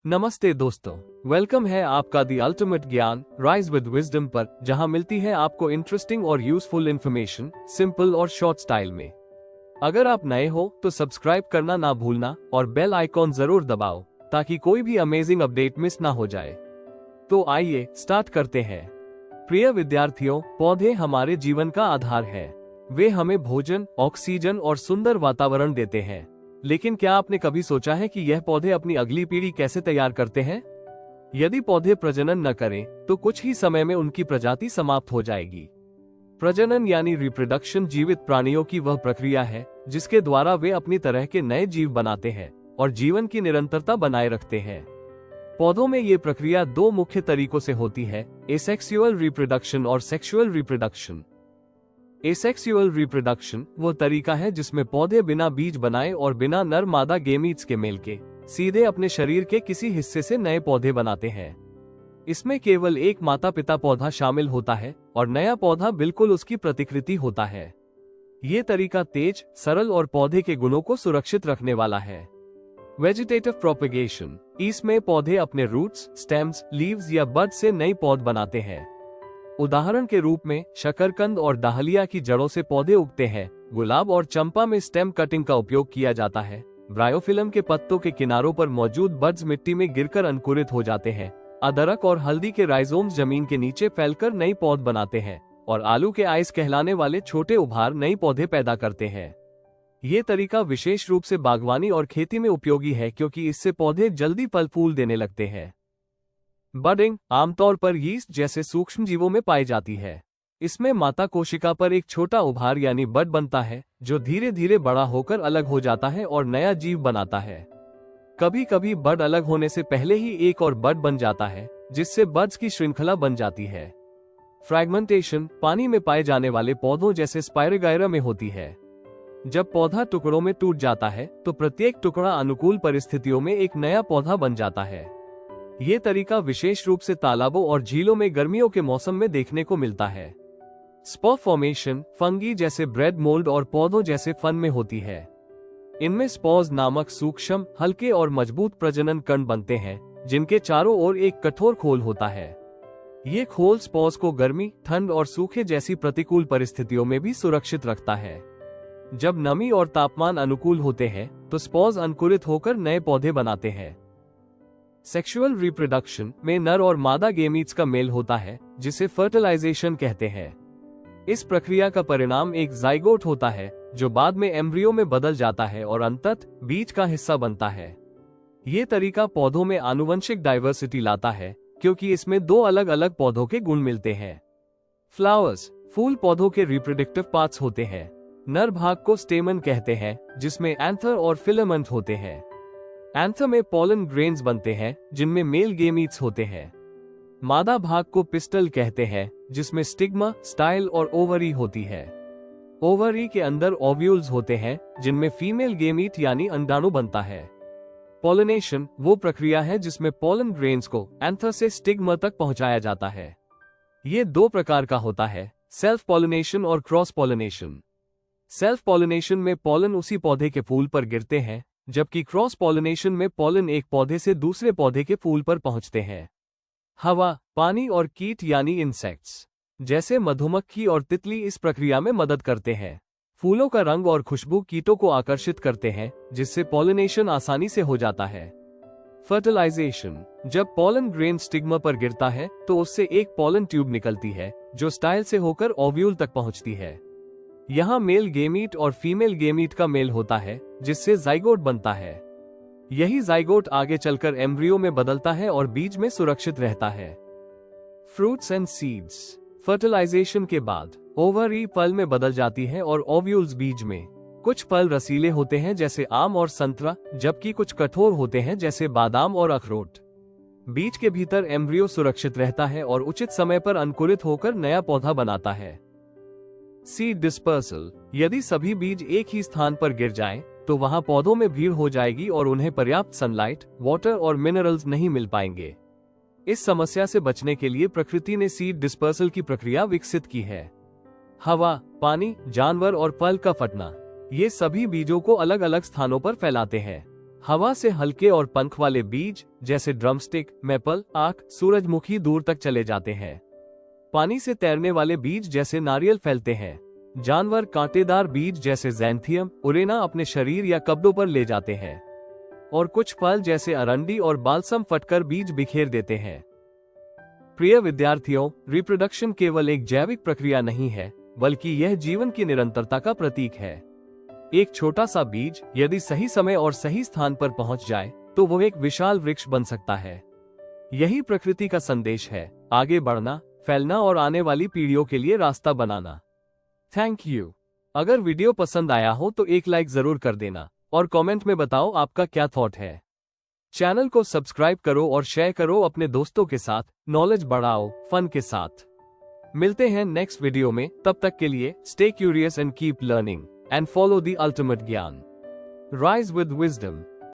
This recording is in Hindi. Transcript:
नमस्ते दोस्तों, वेलकम है आपका the ultimate Gyan rise with wisdom पर, जहां मिलती है आपको इंटरेस्टिंग और यूजफुल इन्फॉर्मेशन सिंपल और शॉर्ट स्टाइल में। अगर आप नए हो तो सब्सक्राइब करना ना भूलना और बेल आइकॉन जरूर दबाओ ताकि कोई भी अमेजिंग अपडेट मिस ना हो जाए। तो आइए स्टार्ट करते हैं। प्रिय विद्यार्थियों, पौधे हमारे जीवन का आधार है। वे हमें भोजन, ऑक्सीजन और सुंदर वातावरण देते हैं। लेकिन क्या आपने कभी सोचा है कि यह पौधे अपनी अगली पीढ़ी कैसे तैयार करते हैं? यदि पौधे प्रजनन न करें तो कुछ ही समय में उनकी प्रजाति समाप्त हो जाएगी। प्रजनन यानी रिप्रोडक्शन जीवित प्राणियों की वह प्रक्रिया है जिसके द्वारा वे अपनी तरह के नए जीव बनाते हैं और जीवन की निरंतरता बनाए रखते हैं। पौधों में ये प्रक्रिया दो मुख्य तरीकों से होती है, एसेक्सुअल रिप्रोडक्शन और सेक्सुअल रिप्रोडक्शन। एसेक्सुअल रिप्रोडक्शन वो तरीका है जिसमें पौधे बिना बीज बनाए और बिना नर मादा गेमीट्स के मेल के सीधे अपने शरीर के किसी हिस्से से नए पौधे बनाते हैं। इसमें केवल एक माता पिता पौधा शामिल होता है और नया पौधा बिल्कुल उसकी प्रतिकृति होता है। ये तरीका तेज, सरल और पौधे के गुणों को सुरक्षित रखने वाला है। वेजिटेटिव प्रोपेगेशन, इसमें पौधे अपने रूट्स, स्टेम्स, लीव्स या बड से नई पौध बनाते हैं। उदाहरण के रूप में शकरकंद और डाहलिया की जड़ों से पौधे उगते हैं। गुलाब और चंपा में स्टेम कटिंग का उपयोग किया जाता है। ब्रायोफिलम के पत्तों के किनारों पर मौजूद बड्स मिट्टी में गिरकर अंकुरित हो जाते हैं। अदरक और हल्दी के राइजोम्स जमीन के नीचे फैलकर नई पौध बनाते हैं और आलू के आइस कहलाने वाले छोटे उभार नई पौधे पैदा करते हैं। ये तरीका विशेष रूप से बागवानी और खेती में उपयोगी है क्योंकि इससे पौधे जल्दी फल फूल देने लगते हैं। बडिंग आमतौर पर यीस्ट जैसे सूक्ष्म जीवों में पाई जाती है। इसमें माता कोशिका पर एक छोटा उभार यानी बड बनता है जो धीरे धीरे बड़ा होकर अलग हो जाता है और नया जीव बनाता है। कभी कभी बड अलग होने से पहले ही एक और बड बन जाता है जिससे बड्स की श्रृंखला बन जाती है। फ्रैगमेंटेशन पानी में पाए जाने वाले पौधों जैसे स्पाइरोगाइरा में होती है। जब पौधा टुकड़ों में टूट जाता है तो प्रत्येक टुकड़ा अनुकूल परिस्थितियों में एक नया पौधा बन जाता है। ये तरीका विशेष रूप से तालाबों और झीलों में गर्मियों के मौसम में देखने को मिलता है। स्पॉर फॉर्मेशन फंगी जैसे ब्रेड मोल्ड और पौधों जैसे फन में होती है। इनमें स्पॉर्स नामक सूक्ष्म, हल्के और मजबूत प्रजनन कण बनते हैं जिनके चारों ओर एक कठोर खोल होता है। ये खोल स्पॉर्स को गर्मी, ठंड और सूखे जैसी प्रतिकूल परिस्थितियों में भी सुरक्षित रखता है। जब नमी और तापमान अनुकूल होते हैं तो स्पॉर्स अंकुरित होकर नए पौधे बनाते हैं। सेक्सुअल रिप्रोडक्शन में नर और मादा गेमीट्स का मेल होता है जिसे फर्टिलाइजेशन कहते हैं। इस प्रक्रिया का परिणाम एक जाइगोट होता है जो बाद में एम्ब्रियो में बदल जाता है और अंततः बीज का हिस्सा बनता है। ये तरीका पौधों में आनुवंशिक डाइवर्सिटी लाता है क्योंकि इसमें दो अलग अलग पौधों के गुण मिलते हैं। फ्लावर्स फूल पौधों के रिप्रोडक्टिव पार्ट्स होते हैं। नर भाग को स्टेमन कहते हैं जिसमें एंथर और फिलामेंट होते हैं। एंथर में पॉलन ग्रेन्स बनते हैं जिनमें मेल गेमीट्स होते हैं। मादा भाग को पिस्टल कहते हैं जिसमें स्टिग्मा, स्टाइल और ओवरी होती है। ओवरी के अंदर ओव्यूल्स होते हैं जिनमें फीमेल गेमीट यानी अंडाणु बनता है। पॉलिनेशन वो प्रक्रिया है जिसमें पॉलन ग्रेन्स को एंथर से स्टिग्मा तक पहुंचाया जाता है। ये दो प्रकार का होता है, सेल्फ पॉलिनेशन और क्रॉस पॉलिनेशन। सेल्फ पॉलिनेशन में पॉलन उसी पौधे के फूल पर गिरते हैं जबकि क्रॉस पॉलिनेशन में पॉलन एक पौधे से दूसरे पौधे के फूल पर पहुंचते हैं। हवा, पानी और कीट यानी इंसेक्ट्स जैसे मधुमक्खी और तितली इस प्रक्रिया में मदद करते हैं। फूलों का रंग और खुशबू कीटों को आकर्षित करते हैं जिससे पॉलिनेशन आसानी से हो जाता है। फर्टिलाइजेशन, जब पॉलन ग्रेन स्टिग्मा पर गिरता है तो उससे एक पॉलन ट्यूब निकलती है जो स्टाइल से होकर ओव्यूल तक पहुंचती है। यहाँ मेल गेमीट और फीमेल गेमीट का मेल होता है जिससे जाइगोट बनता है। यही जाइगोट आगे चलकर एम्ब्रियो में बदलता है और बीज में सुरक्षित रहता है। फ्रूट्स एंड सीड्स, फर्टिलाइजेशन के बाद ओवरी फल में बदल जाती है और ओव्यूल्स बीज में। कुछ फल रसीले होते हैं जैसे आम और संतरा, जबकि कुछ कठोर होते हैं जैसे बादाम और अखरोट। बीज के भीतर एम्ब्रियो सुरक्षित रहता है और उचित समय पर अंकुरित होकर नया पौधा बनाता है। सीड डिस्पर्सल, यदि सभी बीज एक ही स्थान पर गिर जाएं, तो वहां पौधों में भीड़ हो जाएगी और उन्हें पर्याप्त सनलाइट, वाटर और मिनरल्स नहीं मिल पाएंगे। इस समस्या से बचने के लिए प्रकृति ने सीड डिस्पर्सल की प्रक्रिया विकसित की है। हवा, पानी, जानवर और फल का फटना, ये सभी बीजों को अलग अलग स्थानों पर फैलाते हैं। हवा से हल्के और पंख वाले बीज जैसे ड्रमस्टिक, मेपल, आक, सूरजमुखी दूर तक चले जाते हैं। पानी से तैरने वाले बीज जैसे नारियल फैलते हैं। जानवर कांटेदार बीज जैसे ज़ैंथियम, उरेना अपने शरीर या कब्डों पर ले जाते हैं। और कुछ फल जैसे अरंडी और बालसम फटकर बीज बिखेर देते हैं। प्रिय विद्यार्थियों, रिप्रोडक्शन केवल एक जैविक प्रक्रिया नहीं है, बल्कि यह जीवन की निरंतरता का प्रतीक है। एक छोटा सा बीज यदि सही समय और सही स्थान पर पहुंच जाए तो वो एक विशाल वृक्ष बन सकता है। यही प्रकृति का संदेश है, आगे बढ़ना, फैलना और आने वाली पीढ़ियों के लिए रास्ता बनाना। Thank you. अगर वीडियो पसंद आया हो तो एक लाइक जरूर कर देना और कमेंट में बताओ आपका क्या थॉट है। चैनल को सब्सक्राइब करो और शेयर करो अपने दोस्तों के साथ। नॉलेज बढ़ाओ फन के साथ। मिलते हैं नेक्स्ट वीडियो में, तब तक के लिए stay curious and keep learning and follow the ultimate Gyan. Rise with wisdom.